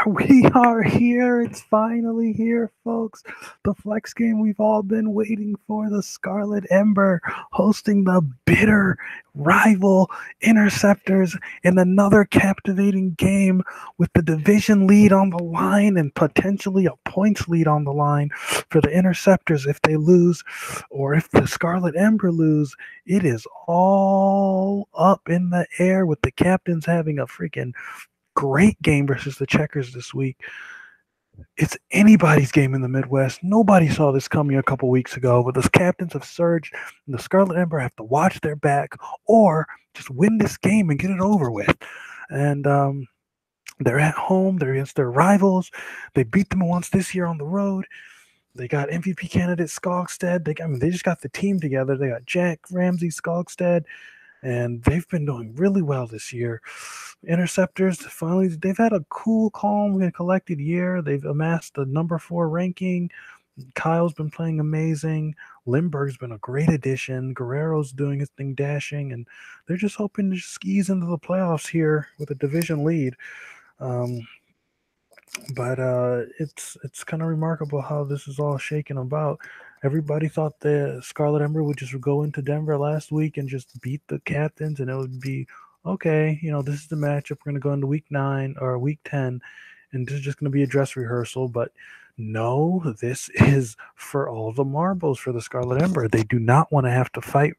We are here. It's finally here, folks. The flex game we've all been waiting for. The Scarlet Ember hosting the bitter rival Interceptors in another captivating game with the division lead on the line and potentially a points lead on the line for the Interceptors if they lose, or if the Scarlet Ember lose. It is all up in the air with the captains having a freaking great game versus the Checkers this week. It's anybody's game in the Midwest. Nobody saw this coming a couple weeks ago, but the captains have surged, and the Scarlet Ember have to watch their back or just win this game and get it over with. And they're at home. They're against their rivals. They beat them once this year on the road. They got MVP candidate Skogstad. They just got the team together. They got Jack, Ramsey, Skogstad, and they've been doing really well this year. Interceptors, finally, they've had a cool, calm, and collected year. They've amassed the number 4 ranking. Kyle's been playing amazing. Lindbergh's been a great addition. Guerrero's doing his thing, dashing, and they're just hoping to skis into the playoffs here with a division lead. But it's kind of remarkable how this is all shaken about. Everybody thought the Scarlet Ember would just go into Denver last week and just beat the captains, and it would be okay. This is the matchup. We're going to go into week 9 or week 10, and this is just going to be a dress rehearsal. But no, this is for all the marbles for the Scarlet Ember. They do not want to have to fight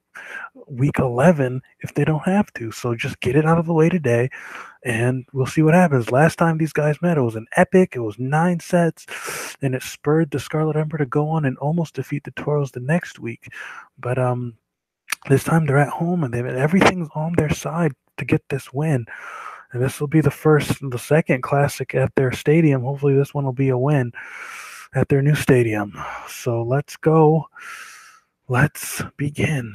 week 11 if they don't have to. So just get it out of the way today, and we'll see what happens. Last time these guys met, it was an epic. It was 9 sets, and it spurred the Scarlet Ember to go on and almost defeat the Toros the next week. But this time they're at home, and everything's on their side to get this win. And this will be the second classic at their stadium. Hopefully this one will be a win at their new stadium. So let's go. Let's begin.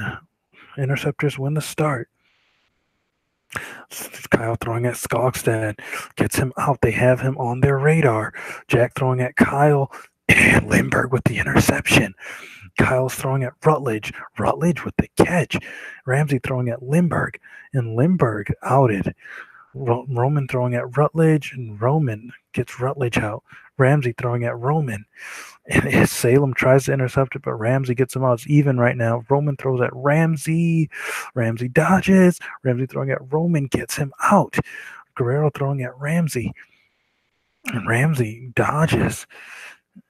Interceptors win the start. Kyle throwing at Skogstad. Gets him out. They have him on their radar. Jack throwing at Kyle. And Lindbergh with the interception. Kyle's throwing at Rutledge. Rutledge with the catch. Ramsey throwing at Lindbergh. And Lindbergh outed. Roman throwing at Rutledge, and Roman gets Rutledge out. Ramsey throwing at Roman, and Salem tries to intercept it, but Ramsey gets him out. It's even right now. Roman throws at Ramsey. Ramsey dodges. Ramsey throwing at Roman gets him out. Guerrero throwing at Ramsey, and Ramsey dodges.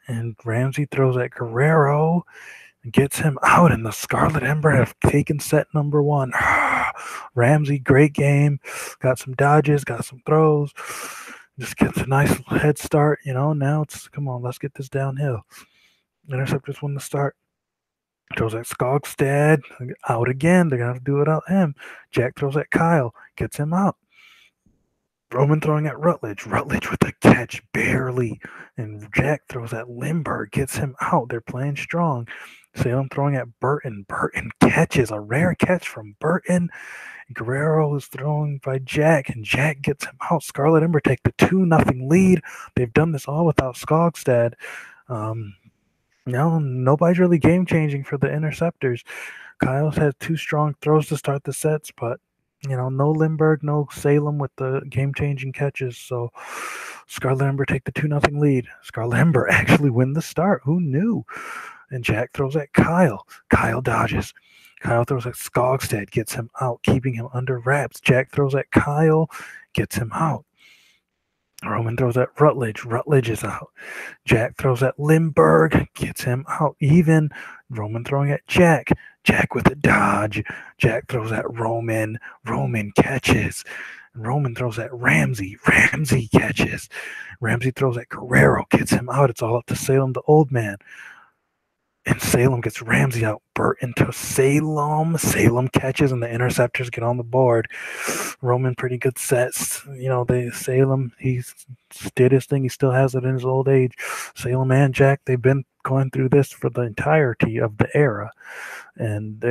And Ramsey throws at Guerrero and gets him out. And the Scarlet Ember have taken set number 1. Ramsey, great game. Got some dodges, got some throws. Just gets a nice head start. Now it's, come on, let's get this downhill. Interceptors win the start. Throws at Skogstad. Out again. They're going to have to do it without him. Jack throws at Kyle. Gets him out. Roman throwing at Rutledge. Rutledge with a catch, barely. And Jack throws at Lindbergh. Gets him out. They're playing strong. Salem throwing at Burton. Burton catches, a rare catch from Burton. Guerrero is thrown by Jack, and Jack gets him out. Scarlet Ember take the 2-0 lead. They've done this all without Skogstad. Nobody's really game-changing for the Interceptors. Kyle's had 2 strong throws to start the sets, but no Lindbergh, no Salem with the game-changing catches. So Scarlet Ember take the 2-0 lead. Scarlet Ember actually win the start. Who knew? And Jack throws at Kyle. Kyle dodges. Kyle throws at Skogstad, gets him out, keeping him under wraps. Jack throws at Kyle, gets him out. Roman throws at Rutledge. Rutledge is out. Jack throws at Lindbergh, gets him out. Even Roman throwing at Jack. Jack with a dodge. Jack throws at Roman. Roman catches. Roman throws at Ramsey. Ramsey catches. Ramsey throws at Guerrero, gets him out. It's all up to Salem, the old man. And Salem gets Ramsey out. Burt into Salem. Salem catches, and the Interceptors get on the board. Roman, pretty good sets. Salem, he did his thing. He still has it in his old age. Salem and Jack, they've been going through this for the entirety of the era. And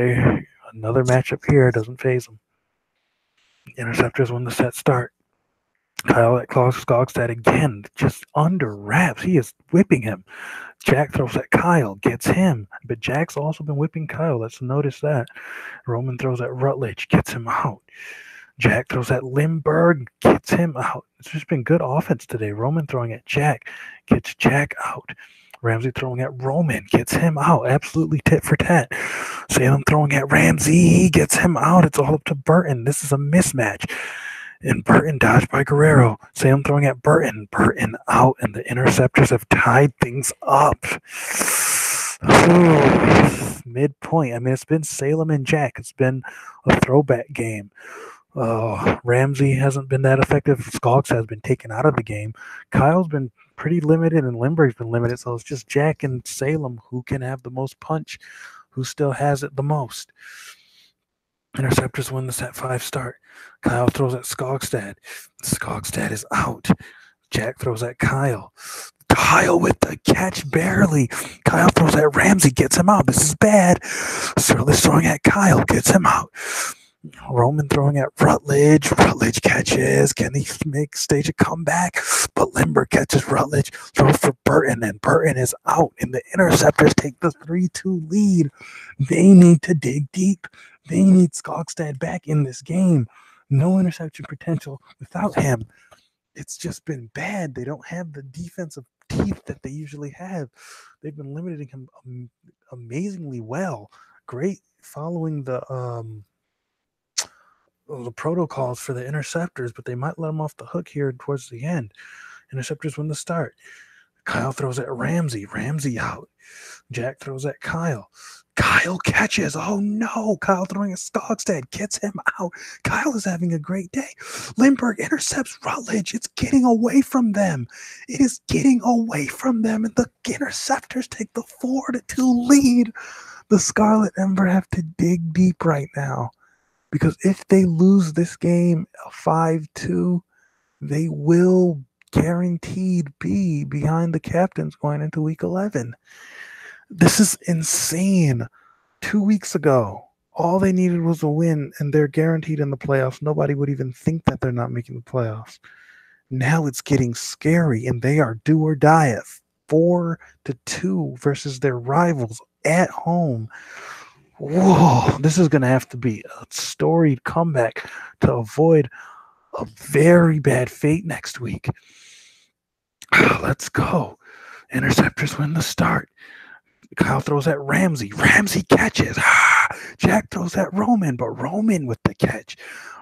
another matchup here doesn't phase them. Interceptors win the set start. Kyle at Skogstad again, just under wraps. He is whipping him. Jack throws at Kyle, gets him. But Jack's also been whipping Kyle. Let's notice that. Roman throws at Rutledge, gets him out. Jack throws at Lindbergh, gets him out. It's just been good offense today. Roman throwing at Jack, gets Jack out. Ramsey throwing at Roman, gets him out. Absolutely tit for tat. Salem throwing at Ramsey, gets him out. It's all up to Burton. This is a mismatch. And Burton dodged by Guerrero. Salem throwing at Burton. Burton out, and the Interceptors have tied things up. Midpoint. I mean, it's been Salem and Jack. It's been a throwback game. Ramsey hasn't been that effective. Skoggs has been taken out of the game. Kyle's been pretty limited, and Lindbergh's been limited. So it's just Jack and Salem who can have the most punch, who still has it the most. Interceptors win the set 5 start. Kyle throws at Skogstad. Skogstad is out. Jack throws at Kyle. Kyle with the catch barely. Kyle throws at Ramsey, gets him out. This is bad. Scarlet throwing at Kyle, gets him out. Roman throwing at Rutledge. Rutledge catches. Can he stage a comeback? But Lindbergh catches Rutledge. Throws for Burton, and Burton is out. And the Interceptors take the 3-2 lead. They need to dig deep. They need Skogstad back in this game. No interception potential without him. It's just been bad. They don't have the defensive teeth that they usually have. They've been limiting him amazingly well. Great following the protocols for the Interceptors, but they might let them off the hook here towards the end. Interceptors win the start. Kyle throws at Ramsey. Ramsey out. Jack throws at Kyle. Kyle catches. Oh no. Kyle throwing at Skogstad. Gets him out. Kyle is having a great day. Lindbergh intercepts Rutledge. It's getting away from them. It is getting away from them. And the Interceptors take the 4-2 lead. The Scarlet Ember have to dig deep right now. Because if they lose this game 5-2, they will guaranteed be behind the captains going into week 11. This is insane. 2 weeks ago, all they needed was a win, and they're guaranteed in the playoffs. Nobody would even think that they're not making the playoffs. Now it's getting scary, and they are do or die at 4-2 versus their rivals at home. Whoa, this is going to have to be a storied comeback to avoid a very bad fate next week. Let's go. Interceptors win the start. Kyle throws at Ramsey. Ramsey catches. Jack throws at Roman, but Roman with the catch.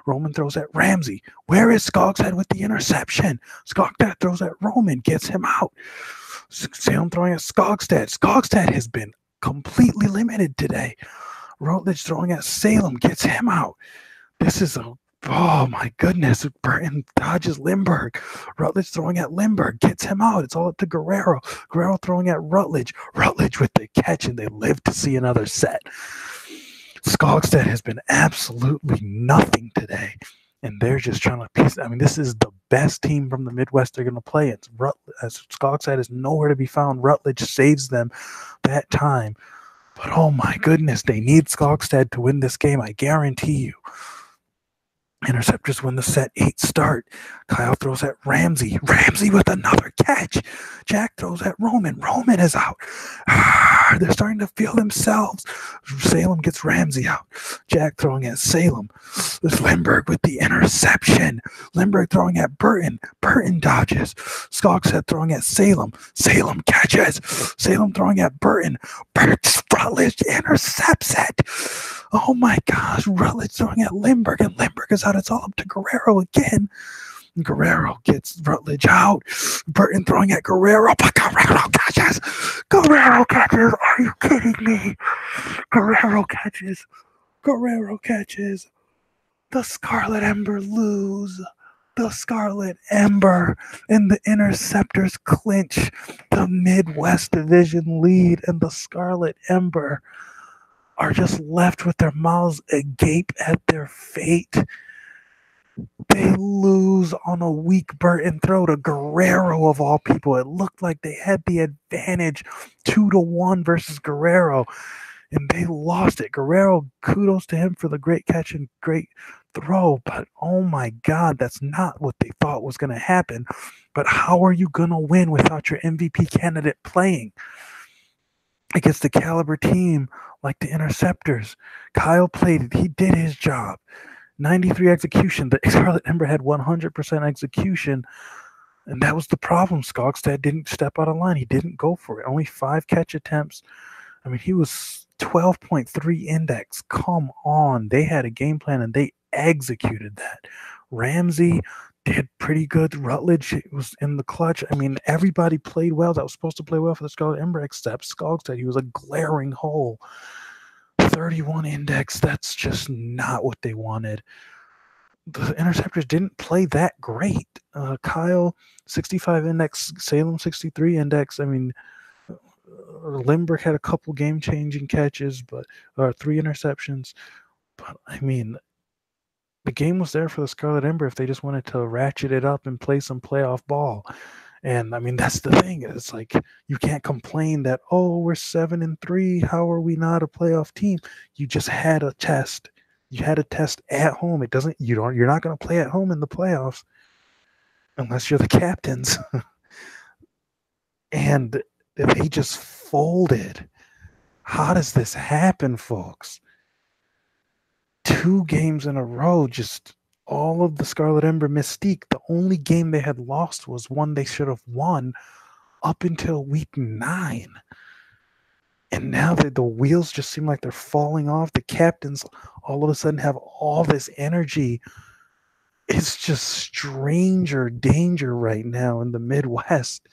Roman throws at Ramsey. Where is Skogstad with the interception? Skogstad throws at Roman, gets him out. Salem throwing at Skogstad. Skogstad has been completely limited today. Rutledge throwing at Salem, gets him out. This is oh my goodness. Burton dodges Lindbergh. Rutledge throwing at Lindbergh, gets him out. It's all up to Guerrero. Guerrero throwing at Rutledge. Rutledge with the catch, and they live to see another set. Skogstad has been absolutely nothing today, and they're just trying to piece. I mean, this is the best team from the Midwest they're going to play. It's Skogstad is nowhere to be found. Rutledge saves them that time. But oh my goodness, they need Skogstad to win this game, I guarantee you. Interceptors win the set 8 start. Kyle throws at Ramsey. Ramsey with another catch. Jack throws at Roman. Roman is out. They're starting to feel themselves. Salem gets Ramsey out. Jack throwing at Salem. There's Lindbergh with the interception. Lindbergh throwing at Burton. Burton dodges. Skogstad throwing at Salem. Salem catches. Salem throwing at Burton. Rutledge intercepts it. Oh my gosh, Rutledge throwing at Lindbergh, and Lindbergh is out. It's all up to Guerrero again. Guerrero gets Rutledge out. Burton throwing at Guerrero, but Guerrero catches. Guerrero catches. Are you kidding me? Guerrero catches. Guerrero catches. The Scarlet Ember lose. The Scarlet Ember and the Interceptors clinch the Midwest Division lead, and the Scarlet Ember are just left with their mouths agape at their fate. They lose on a weak Burton throw to Guerrero of all people. It looked like they had the advantage 2-1 versus Guerrero, and they lost it. Guerrero, kudos to him for the great catch and great throw, but oh my God, that's not what they thought was going to happen. But how are you going to win without your MVP candidate playing against the caliber team like the Interceptors? Kyle played it. He did his job. 93 execution. The Scarlet Ember had 100% execution, and that was the problem. Skogstad didn't step out of line. He didn't go for it. Only 5 catch attempts. I mean, he was 12.3 index. Come on. They had a game plan, and they executed that. Ramsey did pretty good. Rutledge was in the clutch. I mean, everybody played well that was supposed to play well for the Scarlet Ember except Skogstad. He was a glaring hole. 31 index, that's just not what they wanted. The Interceptors didn't play that great. Kyle, 65 index, Salem, 63 index. I mean, Lindbergh had a couple game-changing catches, but 3 interceptions. But, I mean, the game was there for the Scarlet Ember if they just wanted to ratchet it up and play some playoff ball. And I mean, that's the thing. It's like you can't complain that, oh, we're 7-3. How are we not a playoff team? You just had a test. You had a test at home. You're not going to play at home in the playoffs unless you're the captains. And they just folded. How does this happen, folks? 2 games in a row, just all of the Scarlet Ember mystique. The only game they had lost was one they should have won up until week 9. And now the wheels just seem like they're falling off. The captains all of a sudden have all this energy. It's just stranger danger right now in the Midwest.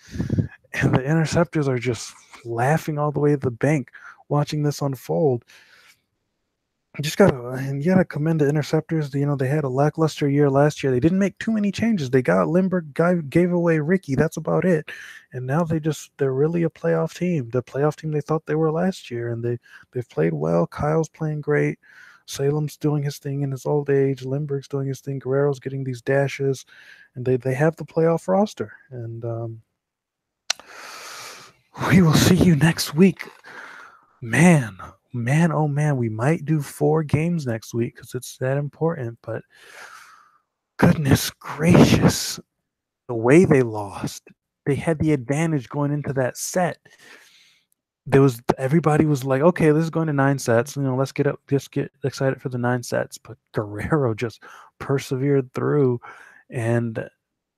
And the Interceptors are just laughing all the way to the bank watching this unfold. You gotta commend the Interceptors. You know, they had a lackluster year last year. They didn't make too many changes. They got Lindbergh, gave away Ricky. That's about it. And now they're really a playoff team. The playoff team they thought they were last year, and they've played well. Kyle's playing great. Salem's doing his thing in his old age. Lindbergh's doing his thing. Guerrero's getting these dashes, and they have the playoff roster. And we will see you next week, man, oh man, we might do 4 games next week because it's that important. But goodness gracious, the way they lost, they had the advantage going into that set. Everybody was like, okay, this is going to 9 sets. You know, let's get excited for the 9 sets. But Guerrero just persevered through, and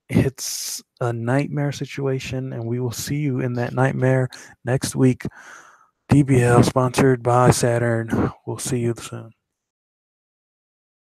it's a nightmare situation. And we will see you in that nightmare next week. DBL sponsored by Saturn. We'll see you soon.